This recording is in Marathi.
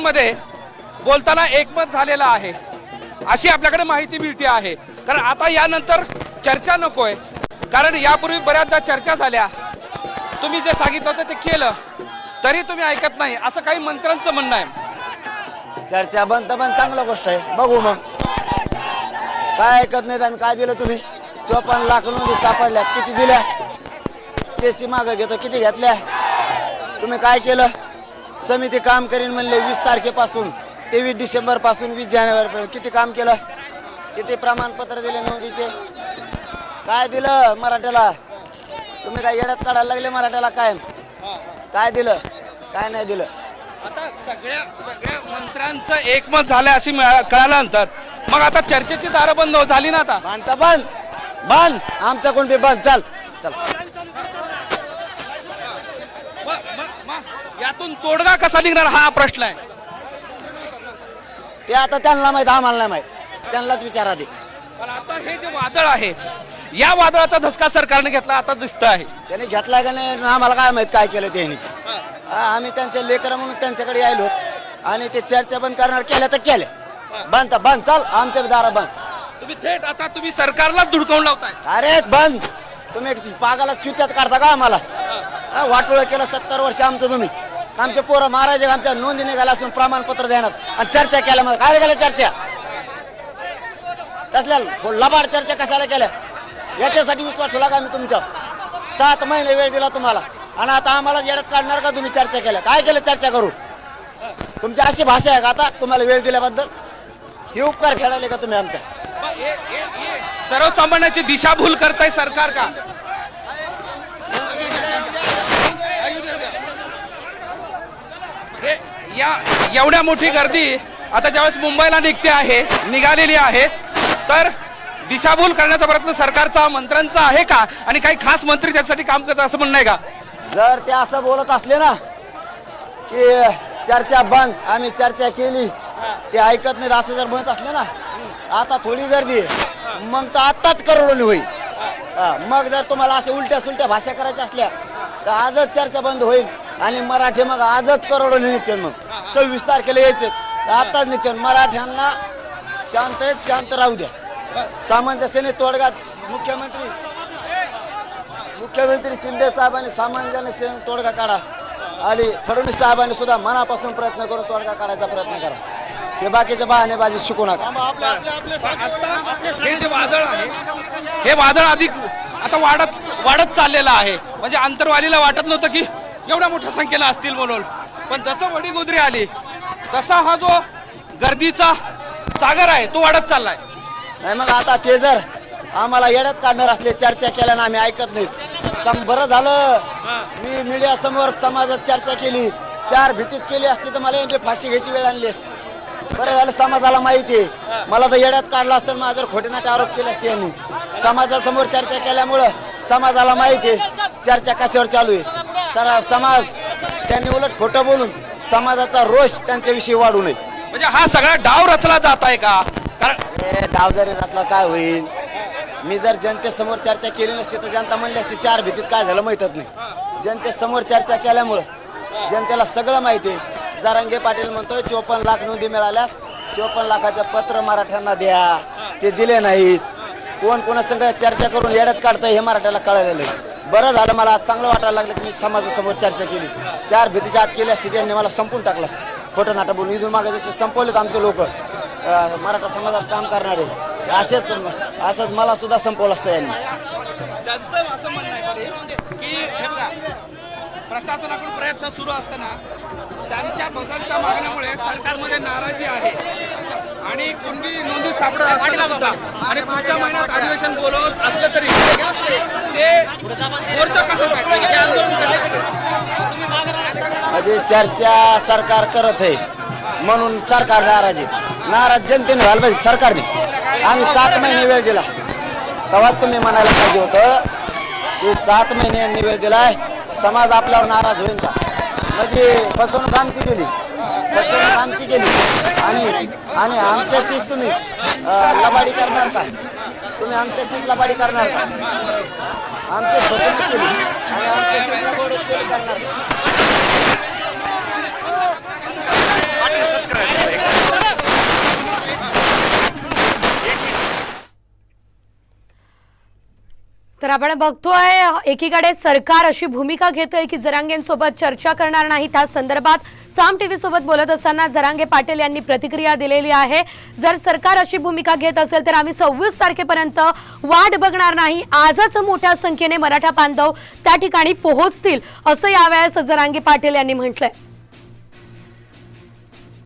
मंत्र्यांमध्ये बोलताना एकमत झालेलं आहे अशी आपल्याकडे माहिती मिळते आहे। कारण आता यानंतर चर्चा नकोय, कारण यापूर्वी बऱ्याचदा चर्चा झाल्या, तुम्ही जे सांगितलं होतं ते केलं तरी तुम्ही ऐकत नाही असं काही मंत्र्यांचं म्हणणं आहे। चर्चा बंद तर बंद चांगला गोष्ट आहे, बघू मग काय ऐकत नाही। आम्ही काय दिलं तुम्ही 54 लाख नोंदी सापडल्या, किती दिल्या? केसी मागं घेतो, किती घेतल्या? तुम्ही काय केलं? समिती काम करीन म्हणले 20 तारखेपासून 23 डिसेंबर पासून 20 जानेवारीपर्यंत किती काम केलं? किती प्रमाणपत्र दिले नोंदीचे? काय दिलं मराठ्याला? तुम्ही काय येड्यात काढायला लागले मराठ्याला? काय दिलं? काय नाही दिलं? आता सगळ्या मंत्र्यांचं एकमत झालं अशी कळाल्यानंतर मग आता चर्चेची दारं बंद झाली ना? आता बांधता बंद बंद आमचा कोणते बंद? चल चल यातून तोडगा कसा निघणार हा प्रश्न आहे। ते आता त्यांना माहित, आम्हाला नाही माहित, त्यांनाच विचारा दे। पण आता हे जे वादळ आहे या वादळाचा धसका सरकारने घेतला आता दिसत आहे। त्याने घेतला का नाही आम्हाला काय माहित काय केलं त्यांनी। आम्ही त्यांचे लेकर म्हणून त्यांच्याकडे यायलो आणि ते चर्चा बंद करणार केल्या तर केल्या, बंद तर बंद, चल आमच्या दारा बंद। तुम्ही थेट आता तुम्ही सरकारलाच धुडकावून लावताय। अरे बंद, तुम्ही पागाला चुत्यात काढता का आम्हाला? वाटोळं केलं 70 वर्ष आमचं तुम्ही। आमचे पोरं महाराज आमच्या नोंदी निघाला असून प्रमाणपत्र देणार आणि चर्चा केल्या, मग काय केलं चर्चा? तसल्या लबाड चर्चा कशाला केल्या? याच्यासाठी विश्वास ठेवला का आम्ही तुमच्या? 7 महिने वेळ दिला तुम्हाला आणि आता आम्हाला येड्यात काढणार का तुम्ही? चर्चा केल्या काय केलं? चर्चा करू? तुमची अशी भाषा आहे का आता तुम्हाला वेळ दिल्याबद्दल? ही उपकार फेडायले का तुम्ही आमच्या? सर्वसामान्यांची दिशाभूल करताय सरकार का? एवढ्या मोठी गर्दी आता ज्यावेळेस मुंबईला निघालेली आहे तर दिशाभूल करण्याचा प्रयत्न सरकारचा मंत्र्यांचा आहे का? आणि काही खास मंत्री त्यासाठी काम करतात असं म्हणणं आहे का? जर ते असं बोलत असले ना की चर्चा बंद, आम्ही चर्चा केली, ते ऐकत नाही असं जर म्हणत असले ना, आता थोडी गर्दी आहे मग तर आत्ताच करोडोनी होईल। मग जर तुम्हाला असे उलट्या सुलट्या भाषा करायच्या असल्या तर आजच चर्चा बंद होईल आणि मराठी मग आजच करोडोनी निघतील। मग 26 तारखेला यायचे तर आताच निघतील। मराठ्यांना शांत राहू द्या। सामंजस्याने तोडगा मुख्यमंत्री शिंदे साहेबांनी सामंजस्याने तोडगा काढा आणि फडणवीस साहेबांनी सुद्धा मनापासून प्रयत्न करून तोडगा काढायचा प्रयत्न करा। हे बाकीचे बहाणेबाजी शिकू नका। हे जे वादळ आहे हे वादळ अधिक आता वाढत चाललेलं आहे। म्हणजे आंतरवालीला वाटत नव्हतं की एवढ्या मोठ्या संख्येला असतील म्हणून, पण जसं वडीगोद्री आली तसा हा जो गर्दीचा सागर आहे तो वाढत चाललाय। नाही मग आता ते जर आम्हाला येड्यात काढणार असले चर्चा केल्यानं आम्ही ऐकत नाही। बरं झालं मी मीडिया समोर समाजात चर्चा केली, 4 भीतीत केली असती तर मला यांची फाशी घ्यायची वेळ आणली असती। बरं झालं समाजाला माहिती आहे, मला तर येड्यात काढला असतं माझ्यावर खोटेनाटे आरोप केले असते यांनी। समाजासमोर चर्चा केल्यामुळं समाजाला माहिती आहे चर्चा कशावर चालू आहे। समाज त्यांनी उलट खोटं बोलून समाजाचा रोष त्यांच्याविषयी वाढू नये। म्हणजे हा सगळा डाव रचला जात आहे का? कारण डाव जरी रचला काय होईल? मी जर जनतेसमोर चर्चा केली नसती तर जनता म्हणली असती 4 भीतीत काय झालं माहीतच नाही। जनतेसमोर चर्चा केल्यामुळं जनतेला सगळं माहिती आहे। जारंगे पाटील म्हणतोय 54 लाख नोंदी मिळाल्या, 54 लाखाचं पत्र मराठ्यांना द्या, ते दिले नाहीत। कोण कोणासंग चर्चा करून येड्यात काढतंय हे मराठ्याला कळलेलं आहे। बरं झालं मला आज चांगलं वाटायला लागलं की मी समाजासमोर चर्चा केली। 4 भीतीच्या आत केली असती त्यांनी मला संपून टाकलं असतं खोटं नाटक बोलून। इथून मागे जसे संपवलेत आमचे लोक मराठा समाजात काम करणारे, असंच मला सुद्धा संपवलं असतं यांनी। त्यांचं असं म्हणणं आहे की हे बघा प्रशासनाकडून प्रयत्न सुरू असताना त्यांच्या बदलत्या मागण्यामुळे सरकारमध्ये नाराजी आहे आणि कुणबी नोंदी सापडत असताना सुद्धा आणि पुढच्या महिन्यात अधिवेशन बोलवत असलं तरी ते मोर्चा कसा सापडेल? म्हणजे चर्चा सरकार करत आहे म्हणून सरकार नाराज आहे। नाराज जनतेने व्हायला पाहिजे सरकारने। आम्ही 7 महिने वेळ दिला तेव्हाच तुम्ही म्हणायला पाहिजे होतं की 7 महिने यांनी वेळ दिलाय, समाज आपल्यावर नाराज होईल का? म्हणजे फसवणूक आमची केली आणि आमच्याशीच तुम्ही लबाडी करणार का? तुम्ही आमच्याशीच लबाडी करणार का? आमची फसवणूक केली आणि आमच्याशीच लबाडी करणार का? तर आपण बघतोय एकीकडे सरकार अशी भूमिका घेतोय की जरांगेंसोबत चर्चा करणार नाही। त्या संदर्भात साम टीव्ही सोबत बोलत असताना जरांगे पाटील यांनी प्रतिक्रिया दिलेली आहे। जर सरकार अशी भूमिका घेत असेल तर आम्ही 26 तारखेपर्यंत वाट बघणार नाही। आजच मोठ्या संख्येने मराठा बांधव त्या ठिकाणी पोहोचतील असं यावेळेस जरांगे पाटील यांनी म्हटलंय।